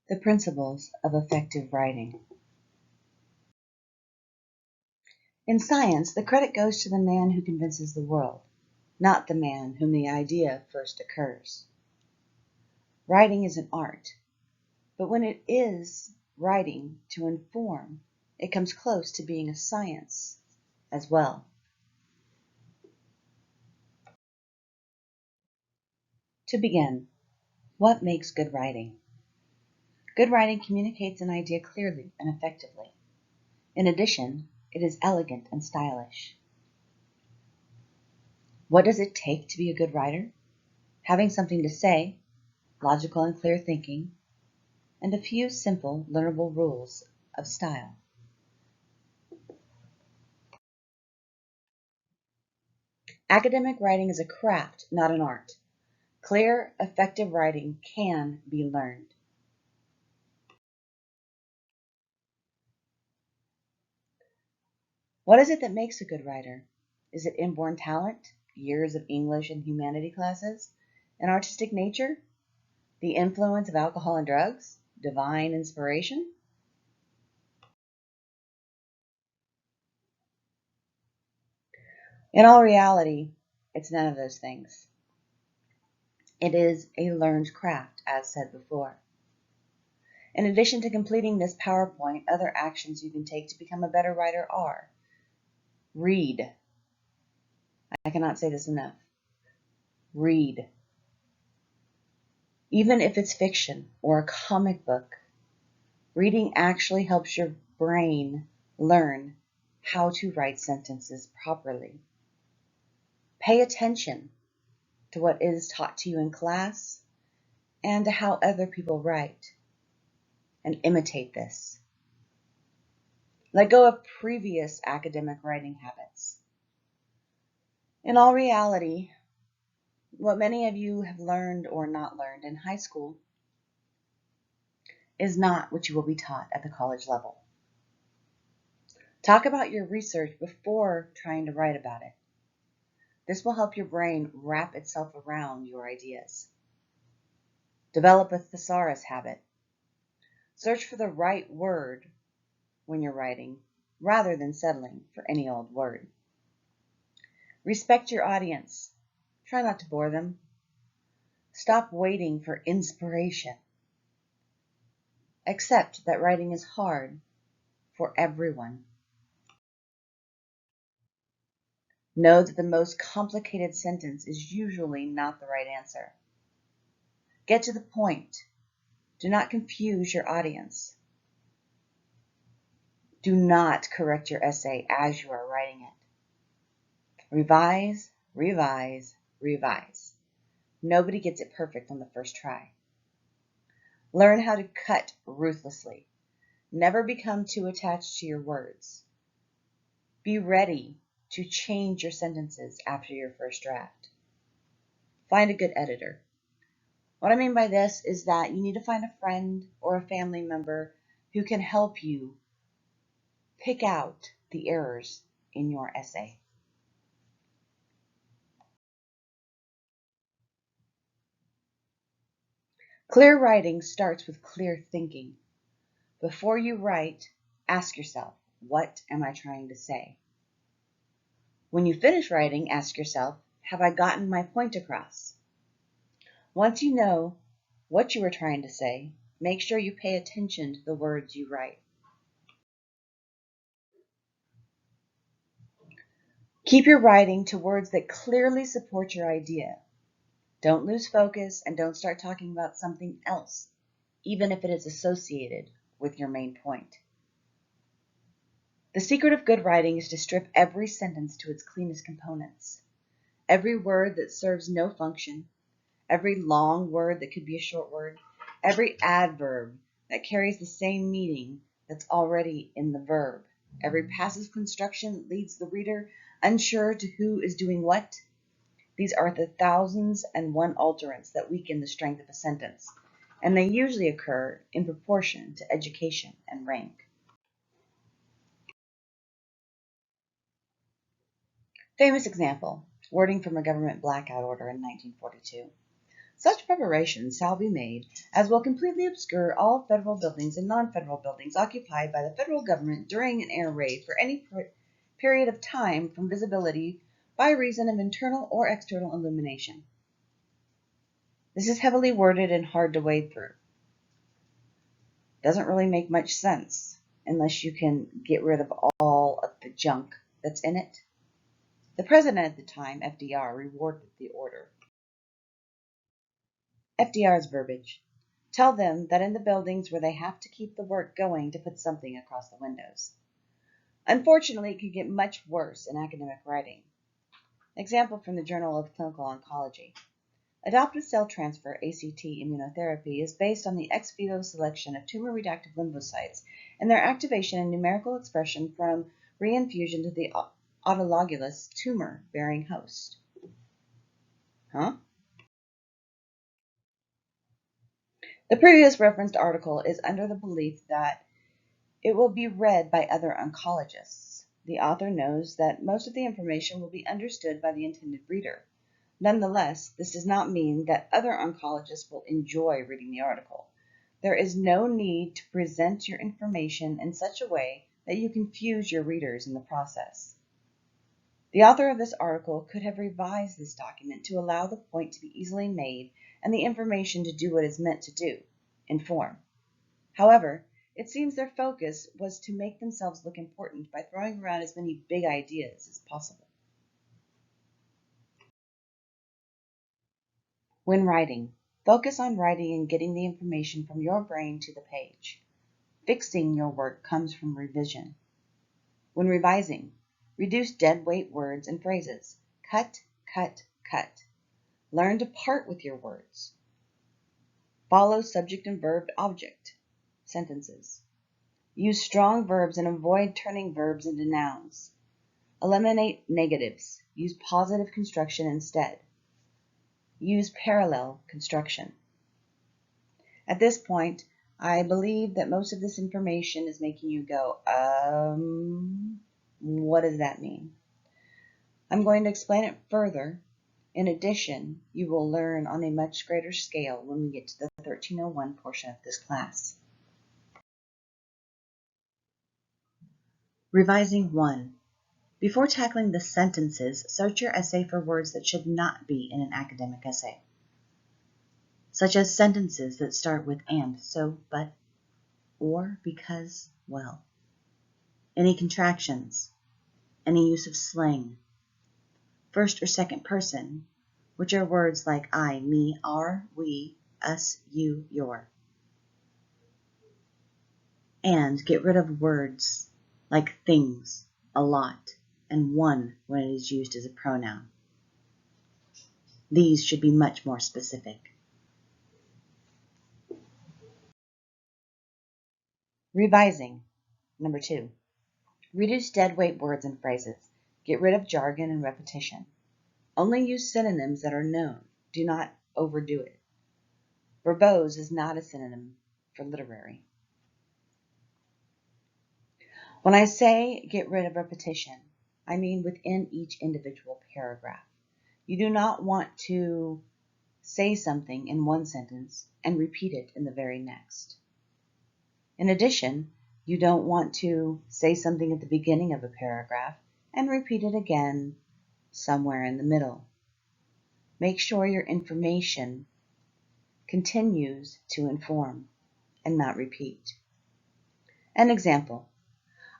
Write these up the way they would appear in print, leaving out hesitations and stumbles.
The principles of effective writing. In science, the credit goes to the man who convinces the world, not the man whom the idea first occurs. Writing is an art, but when it is writing to inform, it comes close to being a science as well. To begin, what makes good writing? Good writing communicates an idea clearly and effectively. In addition, it is elegant and stylish. What does it take to be a good writer? Having something to say, logical and clear thinking, and a few simple, learnable rules of style. Academic writing is a craft, not an art. Clear, effective writing can be learned. What is it that makes a good writer? Is it inborn talent, years of English and humanity classes, an artistic nature, the influence of alcohol and drugs, divine inspiration? In all reality, it's none of those things. It is a learned craft, as said before. In addition to completing this PowerPoint, other actions you can take to become a better writer are: read. I cannot say this enough. Read. Even if it's fiction or a comic book, reading actually helps your brain learn how to write sentences properly. Pay attention to what is taught to you in class and to how other people write, and imitate this. Let go of previous academic writing habits. In all reality, what many of you have learned or not learned in high school is not what you will be taught at the college level. Talk about your research before trying to write about it. This will help your brain wrap itself around your ideas. Develop a thesaurus habit. Search for the right word when you're writing, rather than settling for any old word. Respect your audience. Try not to bore them. Stop waiting for inspiration. Accept that writing is hard for everyone. Know that the most complicated sentence is usually not the right answer. Get to the point. Do not confuse your audience. Do not correct your essay as you are writing it. Revise, revise, revise. Nobody gets it perfect on the first try. Learn how to cut ruthlessly. Never become too attached to your words. Be ready to change your sentences after your first draft. Find a good editor. What I mean by this is that you need to find a friend or a family member who can help you pick out the errors in your essay. Clear writing starts with clear thinking. Before you write, ask yourself, what am I trying to say? When you finish writing, ask yourself, have I gotten my point across? Once you know what you are trying to say, make sure you pay attention to the words you write. Keep your writing to words that clearly support your idea. Don't lose focus and don't start talking about something else, even if it is associated with your main point. The secret of good writing is to strip every sentence to its cleanest components. Every word that serves no function, every long word that could be a short word, every adverb that carries the same meaning that's already in the verb, every passive construction that leads the reader unsure to who is doing what. These are the thousands and one alterants that weaken the strength of a sentence, and they usually occur in proportion to education and rank. Famous example, wording from a government blackout order in 1942. Such preparations shall be made as will completely obscure all federal buildings and non-federal buildings occupied by the federal government during an air raid for any period of time from visibility by reason of internal or external illumination. This is heavily worded and hard to wade through. Doesn't really make much sense unless you can get rid of all of the junk that's in it. The president at the time, FDR, rewarded the order. FDR's verbiage. Tell them that in the buildings where they have to keep the work going to put something across the windows. Unfortunately, it could get much worse in academic writing. Example from the Journal of Clinical Oncology. Adoptive cell transfer, ACT immunotherapy, is based on the ex vivo selection of tumor-reactive lymphocytes and their activation and numerical expression from reinfusion to the autologous tumor-bearing host. Huh? The previous referenced article is under the belief that it will be read by other oncologists. The author knows that most of the information will be understood by the intended reader. Nonetheless, this does not mean that other oncologists will enjoy reading the article. There is no need to present your information in such a way that you confuse your readers in the process. The author of this article could have revised this document to allow the point to be easily made and the information to do what it is meant to do, inform. However, it seems their focus was to make themselves look important by throwing around as many big ideas as possible. When writing, focus on writing and getting the information from your brain to the page. Fixing your work comes from revision. When revising, reduce dead weight words and phrases. Cut, cut, cut. Learn to part with your words. Follow subject and verb object sentences. Use strong verbs and avoid turning verbs into nouns. Eliminate negatives. Use positive construction instead. Use parallel construction. At this point, I believe that most of this information is making you go, what does that mean? I'm going to explain it further. In addition, you will learn on a much greater scale when we get to the 1301 portion of this class. Revising 1. Before tackling the sentences, search your essay for words that should not be in an academic essay, such as sentences that start with and, so, but, or, because, well. Any contractions, any use of slang, first or second person, which are words like I, me, our, we, us, you, your. And get rid of words like things, a lot, and one when it is used as a pronoun. These should be much more specific. Revising. Number 2. Reduce dead weight words and phrases. Get rid of jargon and repetition. Only use synonyms that are known. Do not overdo it. Verbose is not a synonym for literary. When I say get rid of repetition, I mean within each individual paragraph. You do not want to say something in one sentence and repeat it in the very next. In addition, you don't want to say something at the beginning of a paragraph and repeat it again somewhere in the middle. Make sure your information continues to inform and not repeat. An example.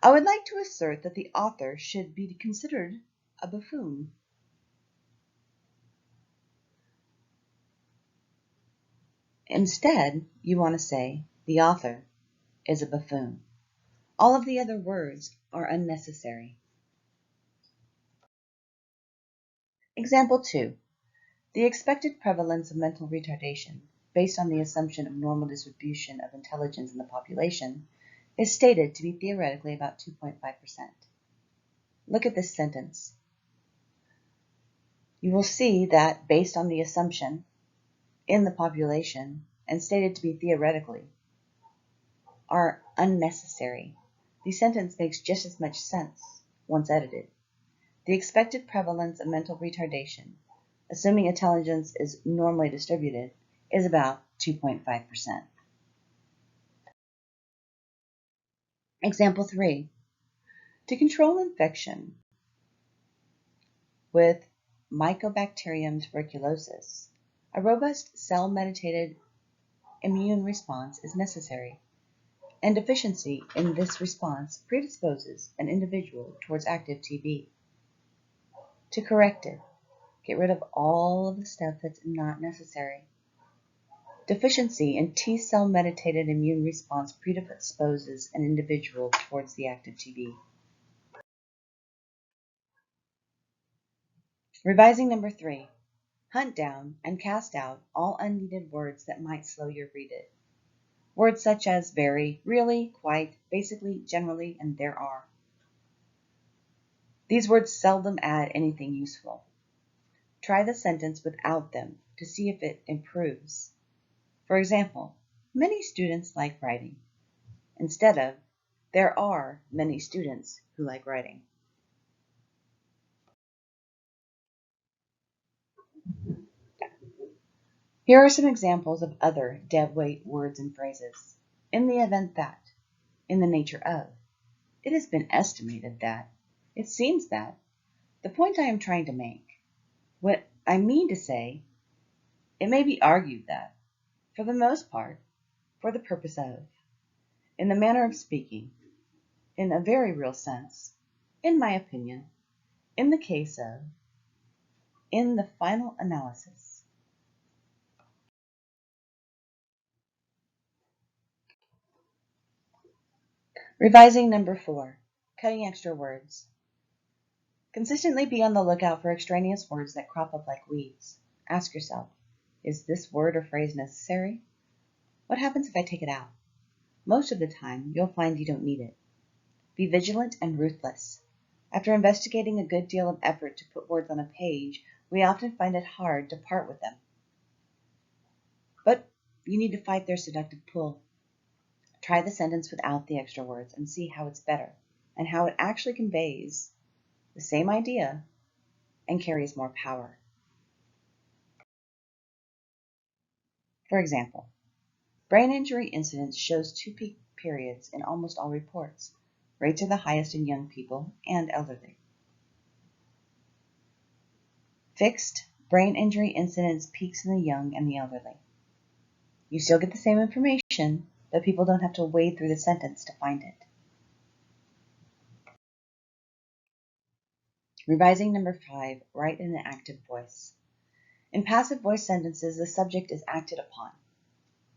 I would like to assert that the author should be considered a buffoon. Instead, you want to say the author is a buffoon. All of the other words are unnecessary. Example 2. The expected prevalence of mental retardation, based on the assumption of normal distribution of intelligence in the population, is stated to be theoretically about 2.5%. Look at this sentence. You will see that based on the assumption in the population and stated to be theoretically are unnecessary. The sentence makes just as much sense once edited. The expected prevalence of mental retardation assuming intelligence is normally distributed, is about 2.5%. Example 3. To control infection with Mycobacterium tuberculosis, a robust cell-mediated immune response is necessary, and deficiency in this response predisposes an individual towards active TB. To correct it, get rid of all of the stuff that's not necessary. Deficiency in T-cell mediated immune response predisposes an individual towards the active TB. Revising number 3. Hunt down and cast out all unneeded words that might slow your read it. Words such as very, really, quite, basically, generally, and there are. These words seldom add anything useful. Try the sentence without them to see if it improves. For example, many students like writing, instead of there are many students who like writing. Here are some examples of other deadweight words and phrases. In the event that, in the nature of, it has been estimated that, it seems that, the point I am trying to make, what I mean to say, it may be argued that, for the most part, for the purpose of, in the manner of speaking, in a very real sense, in my opinion, in the case of, in the final analysis. Revising number 4, cutting extra words. Consistently be on the lookout for extraneous words that crop up like weeds. Ask yourself, is this word or phrase necessary? What happens if I take it out? Most of the time, you'll find you don't need it. Be vigilant and ruthless. After investigating a good deal of effort to put words on a page, we often find it hard to part with them. But you need to fight their seductive pull. Try the sentence without the extra words and see how it's better, and how it actually conveys the same idea and carries more power. For example, brain injury incidence shows 2 peak periods in almost all reports. Rates are the highest in young people and elderly. Fixed brain injury incidence peaks in the young and the elderly. You still get the same information, but people don't have to wade through the sentence to find it. Revising number 5, write in an active voice. In passive voice sentences, the subject is acted upon.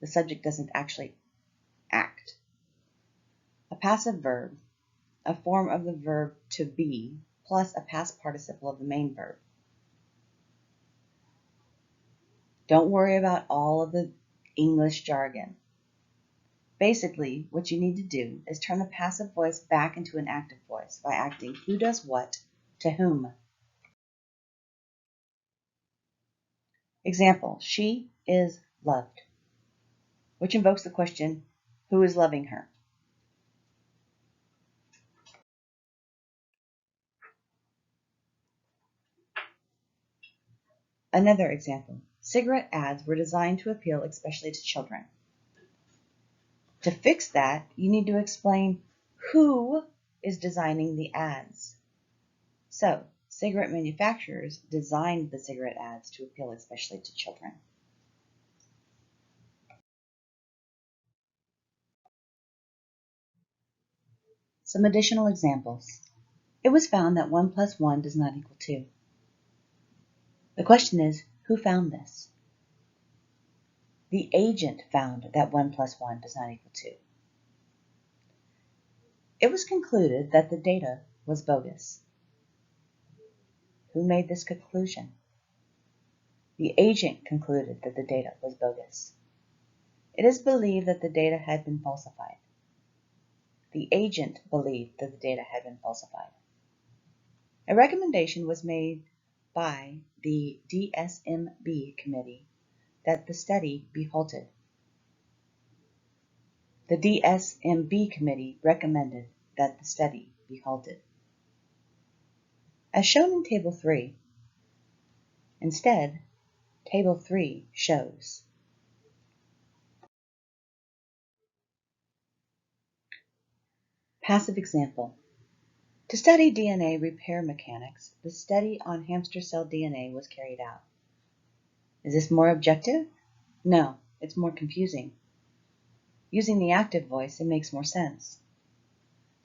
The subject doesn't actually act. A passive verb, a form of the verb to be, plus a past participle of the main verb. Don't worry about all of the English jargon. Basically, what you need to do is turn the passive voice back into an active voice by acting who does what to whom. Example, she is loved, which invokes the question, who is loving her? Another example, cigarette ads were designed to appeal especially to children. To fix that, you need to explain who is designing the ads. So, cigarette manufacturers designed the cigarette ads to appeal especially to children. Some additional examples. It was found that 1 plus 1 does not equal 2. The question is, who found this? The agent found that 1 plus 1 does not equal 2. It was concluded that the data was bogus. Who made this conclusion? The agent concluded that the data was bogus. It is believed that the data had been falsified. The agent believed that the data had been falsified. A recommendation was made by the DSMB committee that the study be halted. The DSMB committee recommended that the study be halted. As shown in Table 3, Instead, Table 3 shows. Passive example. To study DNA repair mechanics, the study on hamster cell DNA was carried out. Is this more objective? No, it's more confusing. Using the active voice, it makes more sense.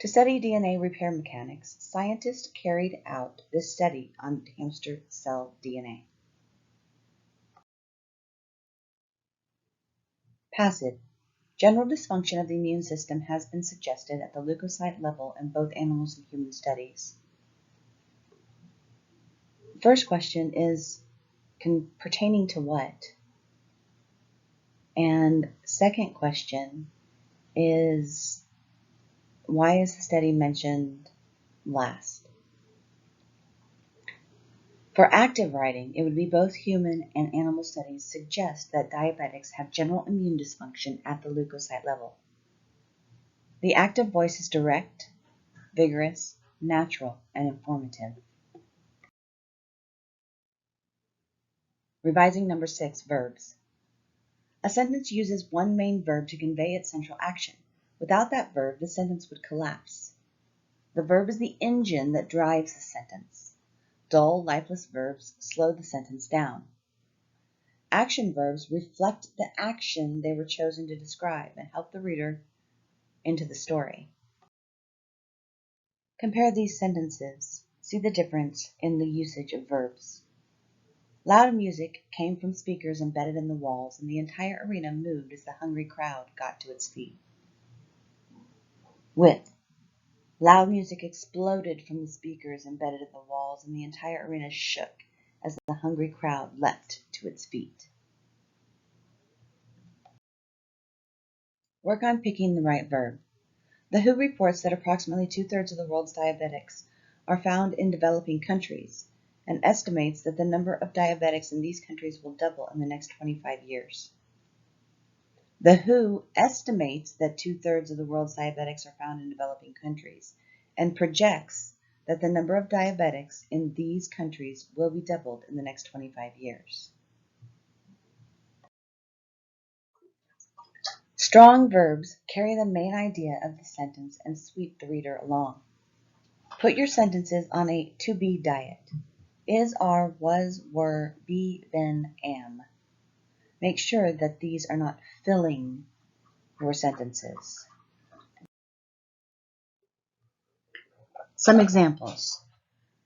To study DNA repair mechanics, scientists carried out this study on hamster cell DNA. Passive. General dysfunction of the immune system has been suggested at the leukocyte level in both animals and human studies. First question is pertaining to what? And second question is, why is the study mentioned last? For active writing, it would be both human and animal studies suggest that diabetics have general immune dysfunction at the leukocyte level. The active voice is direct, vigorous, natural, and informative. Revising number 6, verbs. A sentence uses one main verb to convey its central action. Without that verb, the sentence would collapse. The verb is the engine that drives the sentence. Dull, lifeless verbs slow the sentence down. Action verbs reflect the action they were chosen to describe and help the reader into the story. Compare these sentences. See the difference in the usage of verbs. Loud music came from speakers embedded in the walls, and the entire arena moved as the hungry crowd got to its feet. With. Loud music exploded from the speakers embedded in the walls, and the entire arena shook as the hungry crowd leapt to its feet. Work on picking the right verb. The WHO reports that approximately 2/3 of the world's diabetics are found in developing countries, and estimates that the number of diabetics in these countries will double in the next 25 years. The WHO estimates that 2/3 of the world's diabetics are found in developing countries and projects that the number of diabetics in these countries will be doubled in the next 25 years. Strong verbs carry the main idea of the sentence and sweep the reader along. Put your sentences on a to-be diet. Is, are, was, were, be, been, am. Make sure that these are not filling your sentences. Some examples.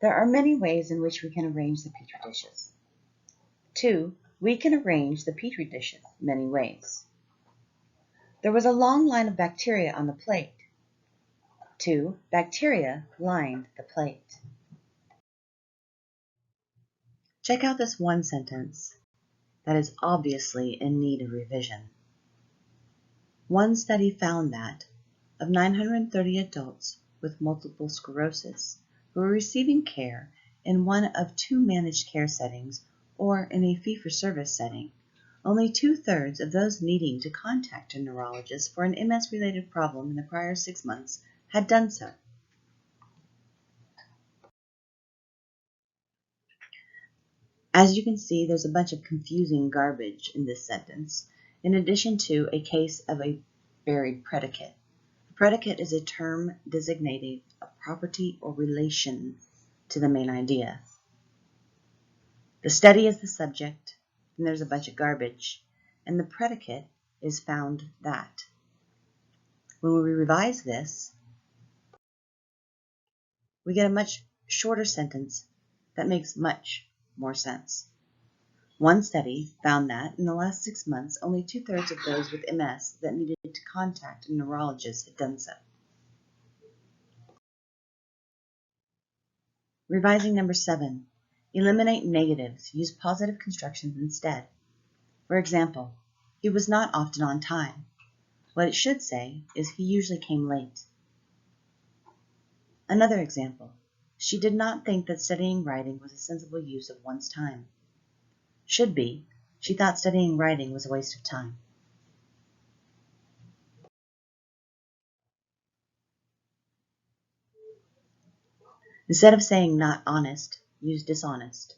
There are many ways in which we can arrange the petri dishes. 2. We can arrange the petri dishes many ways. There was a long line of bacteria on the plate. 2. Bacteria lined the plate. Check out this one sentence that is obviously in need of revision. One study found that of 930 adults with multiple sclerosis who were receiving care in one of 2 managed care settings or in a fee-for-service setting, only 2/3 of those needing to contact a neurologist for an MS-related problem in the prior 6 months had done so. As you can see, there's a bunch of confusing garbage in this sentence, in addition to a case of a buried predicate. A predicate is a term designating a property or relation to the main idea. The study is the subject, and there's a bunch of garbage, and the predicate is found that. When we revise this, we get a much shorter sentence that makes much more sense. One study found that in the last 6 months, only 2/3 of those with MS that needed to contact a neurologist had done so. Revising number 7. Eliminate negatives. Use positive constructions instead. For example, he was not often on time. What it should say is he usually came late. Another example. She did not think that studying writing was a sensible use of one's time. Should be, she thought studying writing was a waste of time. Instead of saying not honest, use dishonest.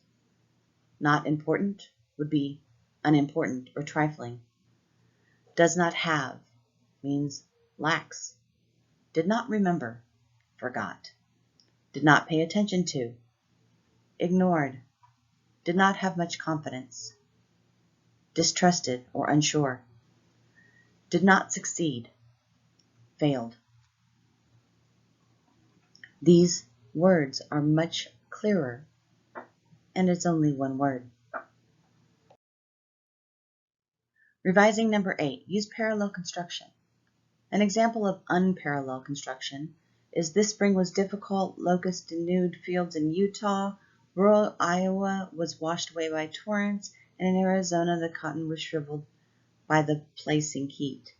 Not important would be unimportant or trifling. Does not have means lacks. Did not remember, forgot. Did not pay attention to, ignored. Did not have much confidence. Distrusted or unsure. Did not succeed, failed. These words are much clearer, and it's only one word. Revising number 8, use parallel construction. An example of unparalleled construction is this spring was difficult, locust denuded fields in Utah, rural Iowa was washed away by torrents, and in Arizona the cotton was shriveled by the placing heat.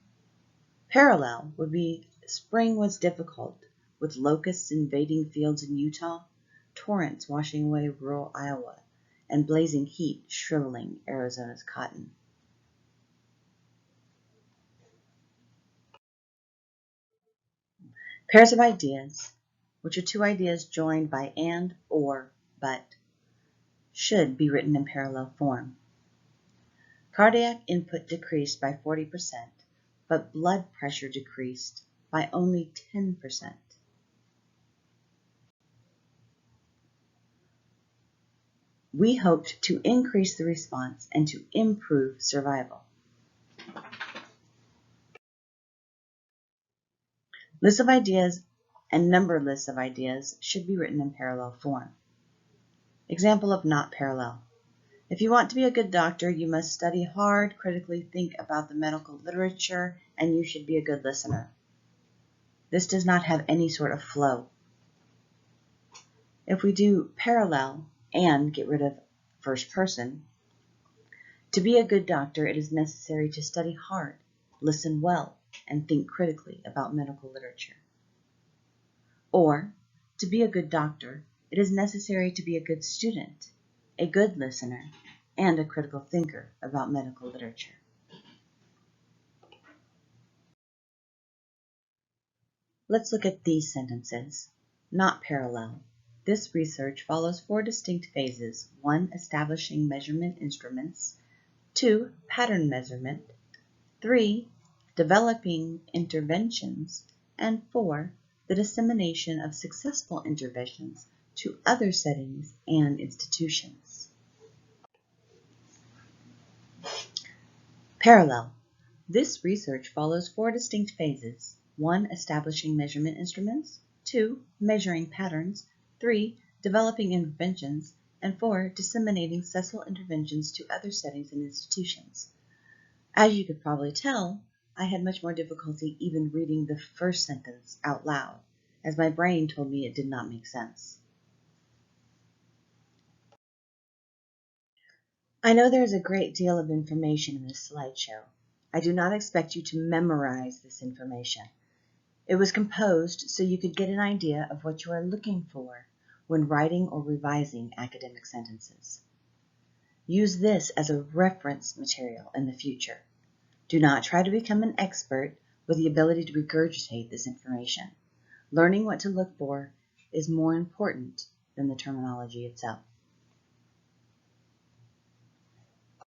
Parallel would be spring was difficult, with locusts invading fields in Utah, torrents washing away rural Iowa, and blazing heat shriveling Arizona's cotton. Pairs of ideas, which are two ideas joined by and, or, but, should be written in parallel form. Cardiac input decreased by 40%, but blood pressure decreased by only 10%. We hoped to increase the response and to improve survival. Lists of ideas and numbered lists of ideas should be written in parallel form. Example of not parallel. If you want to be a good doctor, you must study hard, critically think about the medical literature, and you should be a good listener. This does not have any sort of flow. If we do parallel and get rid of first person, to be a good doctor, it is necessary to study hard, listen well, and think critically about medical literature. Or, to be a good doctor, it is necessary to be a good student, a good listener, and a critical thinker about medical literature. Let's look at these sentences. Not parallel. This research follows 4 distinct phases. 1. Establishing measurement instruments. 2. Pattern measurement. 3. Developing interventions. And 4. The dissemination of successful interventions to other settings and institutions. Parallel. This research follows 4 distinct phases. 1. Establishing measurement instruments. 2. Measuring patterns. 3. Developing interventions. And 4. Disseminating successful interventions to other settings and institutions. As you could probably tell, I had much more difficulty even reading the first sentence out loud, as my brain told me it did not make sense. I know there is a great deal of information in this slideshow. I do not expect you to memorize this information. It was composed so you could get an idea of what you are looking for when writing or revising academic sentences. Use this as a reference material in the future. Do not try to become an expert with the ability to regurgitate this information. Learning what to look for is more important than the terminology itself.